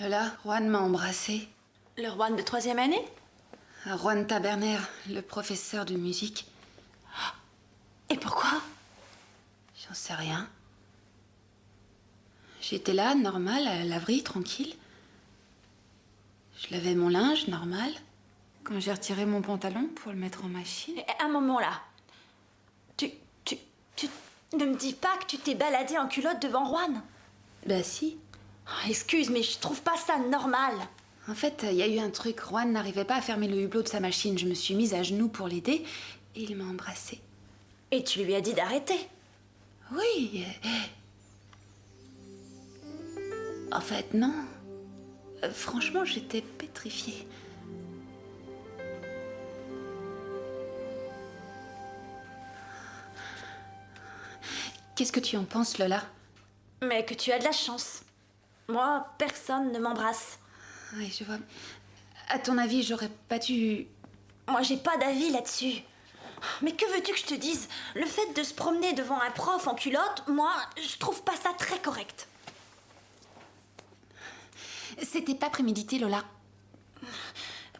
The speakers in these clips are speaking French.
Lola, Juan m'a embrassée. Le Juan de 3e année? Juan Taberner, le professeur de musique. Et pourquoi? J'en sais rien. J'étais là, normal, à la laverie, tranquille. Je lavais mon linge, normal. Quand j'ai retiré mon pantalon pour le mettre en machine... Et à un moment là, tu ne me dis pas que tu t'es baladée en culotte devant Juan? Bah si. Oh, excuse, mais je trouve pas ça normal. En fait, il y a eu un truc. Juan n'arrivait pas à fermer le hublot de sa machine. Je me suis mise à genoux pour l'aider et il m'a embrassée. Et tu lui as dit d'arrêter? Oui. En fait, non. Franchement, j'étais pétrifiée. Qu'est-ce que tu en penses, Lola? Mais que tu as de la chance. Moi, personne ne m'embrasse. Oui, je vois. À ton avis, j'aurais pas dû... Moi, j'ai pas d'avis là-dessus. Mais que veux-tu que je te dise? Le fait de se promener devant un prof en culotte, moi, je trouve pas ça très correct. C'était pas prémédité, Lola.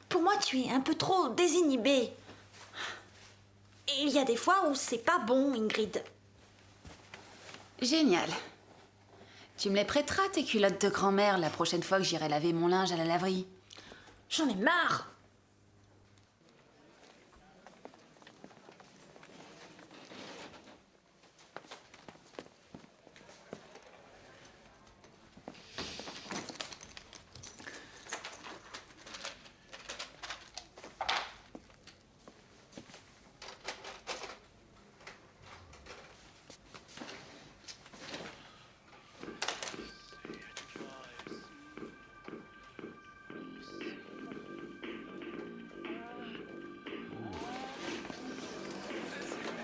Pour moi, tu es un peu trop désinhibée. Et il y a des fois où c'est pas bon, Ingrid. Génial. Tu me les prêteras, tes culottes de grand-mère, la prochaine fois que j'irai laver mon linge à la laverie. J'en ai marre.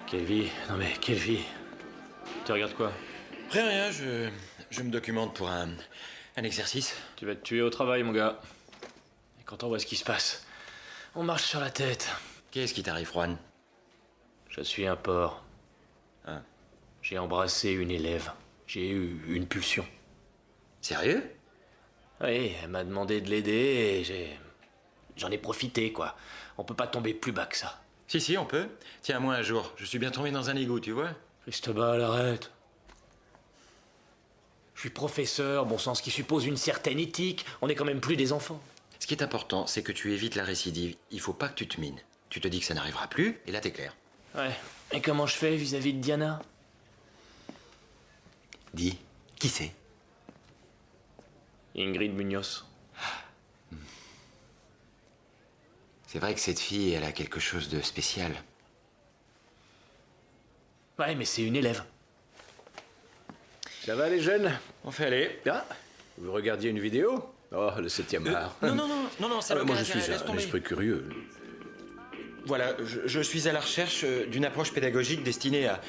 Quelle vie? Non mais quelle vie? Tu regardes quoi? Rien, je me documente pour un exercice. Tu vas te tuer au travail, mon gars. Et quand on voit ce qui se passe, on marche sur la tête. Qu'est-ce qui t'arrive, Juan? Je suis un porc. Hein? J'ai embrassé une élève. J'ai eu une pulsion. Sérieux? Oui, elle m'a demandé de l'aider et j'en ai profité, quoi. On peut pas tomber plus bas que ça. Si, on peut. Tiens, moi un jour, je suis bien tombé dans un égout, tu vois? Cristobal, arrête. Je suis professeur, bon sang, ce qui suppose une certaine éthique. On n'est quand même plus des enfants. Ce qui est important, c'est que tu évites la récidive. Il faut pas que tu te mines. Tu te dis que ça n'arrivera plus, et là t'es clair. Ouais. Et comment je fais vis-à-vis de Diana? Dis, qui c'est? Ingrid Munoz. C'est vrai que cette fille, elle a quelque chose de spécial. Ouais, mais c'est une élève. Ça va les jeunes? On fait aller. Ah, vous regardiez une vidéo? Oh, le 7e art. Non, ça Ah, va moi pas, je suis laisse un tomber. esprit curieux. Voilà, je suis à la recherche d'une approche pédagogique destinée à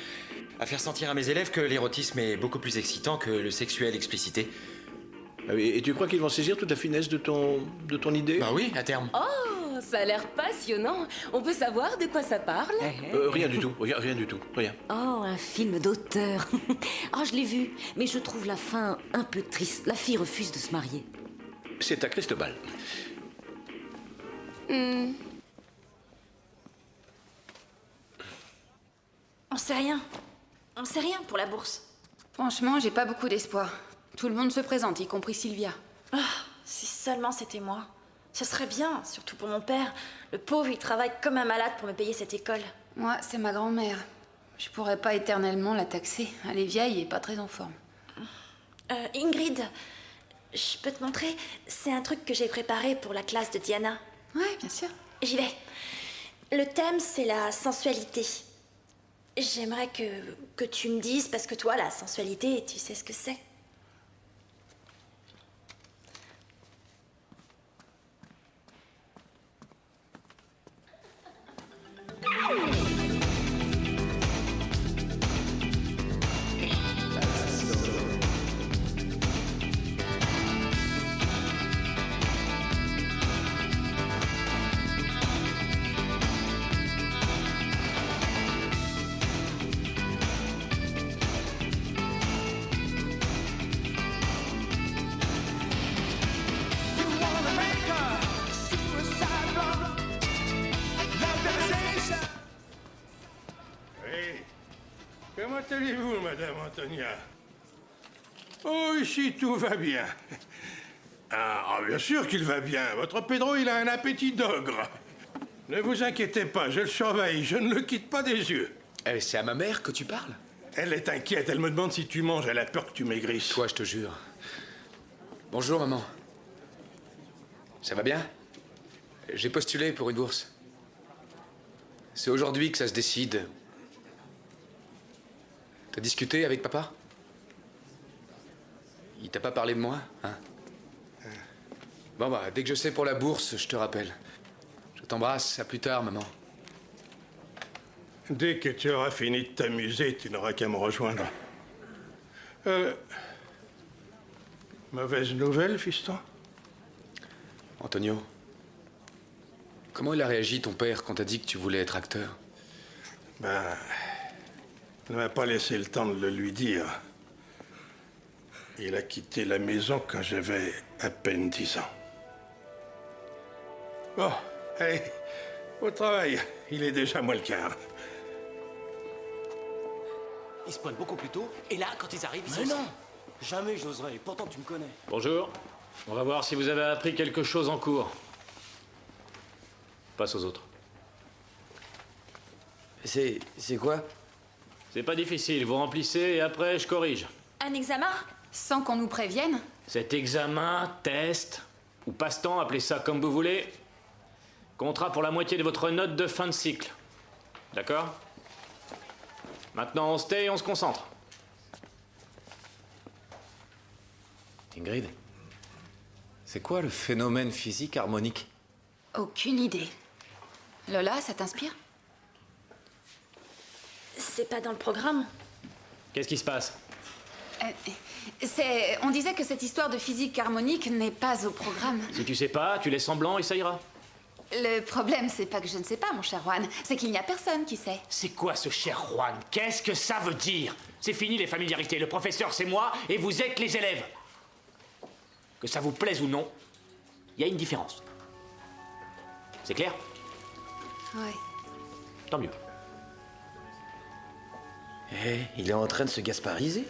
faire sentir à mes élèves que l'érotisme est beaucoup plus excitant que le sexuel explicité. Ah oui, et tu crois qu'ils vont saisir toute la finesse de ton idée? Bah oui, à terme. Oh, ça a l'air passionnant. On peut savoir de quoi ça parle? Rien du tout, rien du tout, rien. Oh, un film d'auteur. Oh, je l'ai vu, mais je trouve la fin un peu triste. La fille refuse de se marier. C'est à Cristobal. On sait rien. On sait rien pour la bourse. Franchement, j'ai pas beaucoup d'espoir. Tout le monde se présente, y compris Sylvia. Ah, si seulement c'était moi. Ce serait bien, surtout pour mon père. Le pauvre, il travaille comme un malade pour me payer cette école. Moi, c'est ma grand-mère. Je pourrais pas éternellement la taxer. Elle est vieille et pas très en forme. Ingrid, je peux te montrer? C'est un truc que j'ai préparé pour la classe de Diana. Ouais, bien sûr. J'y vais. Le thème, c'est la sensualité. J'aimerais que tu me dises, parce que toi, la sensualité, tu sais ce que c'est. Comment allez-vous, Madame Antonia? Oh, ici, tout va bien. Ah, bien sûr qu'il va bien. Votre Pedro, il a un appétit d'ogre. Ne vous inquiétez pas, je le surveille. Je ne le quitte pas des yeux. Eh, c'est à ma mère que tu parles? Elle est inquiète. Elle me demande si tu manges. Elle a peur que tu maigrisses. Toi, je te jure. Bonjour, maman. Ça va bien? J'ai postulé pour une bourse. C'est aujourd'hui que ça se décide. T'as discuté avec papa? Il t'a pas parlé de moi, hein? Bon, bah, dès que je sais pour la bourse, je te rappelle. Je t'embrasse. À plus tard, maman. Dès que tu auras fini de t'amuser, tu n'auras qu'à me rejoindre. Mauvaise nouvelle, fiston? Antonio, comment il a réagi, ton père, quand t'as dit que tu voulais être acteur? Ben, ne m'a pas laissé le temps de le lui dire. Il a quitté la maison quand j'avais à peine 10 ans. Bon, allez, au travail. Il est déjà moins le quart. Ils spawnent beaucoup plus tôt, et là, quand ils arrivent, ils sont... Mais non! Jamais j'oserais, pourtant tu me connais. Bonjour. On va voir si vous avez appris quelque chose en cours. Passe aux autres. C'est quoi? C'est pas difficile, vous remplissez et après, je corrige. Un examen? Sans qu'on nous prévienne? Cet examen, test, ou passe-temps, appelez ça comme vous voulez, comptera pour la moitié de votre note de fin de cycle. D'accord? Maintenant, on se tait et on se concentre. Ingrid, c'est quoi le phénomène physique harmonique? Aucune idée. Lola, ça t'inspire? C'est pas dans le programme. Qu'est-ce qui se passe? On disait que cette histoire de physique harmonique n'est pas au programme. Si tu sais pas, tu laisses semblant et ça ira. Le problème, c'est pas que je ne sais pas, mon cher Juan, c'est qu'il n'y a personne qui sait. C'est quoi ce cher Juan? Qu'est-ce que ça veut dire? C'est fini les familiarités. Le professeur, c'est moi et vous êtes les élèves. Que ça vous plaise ou non, il y a une différence. C'est clair? Ouais. Tant mieux. Eh, il est en train de se gaspariser.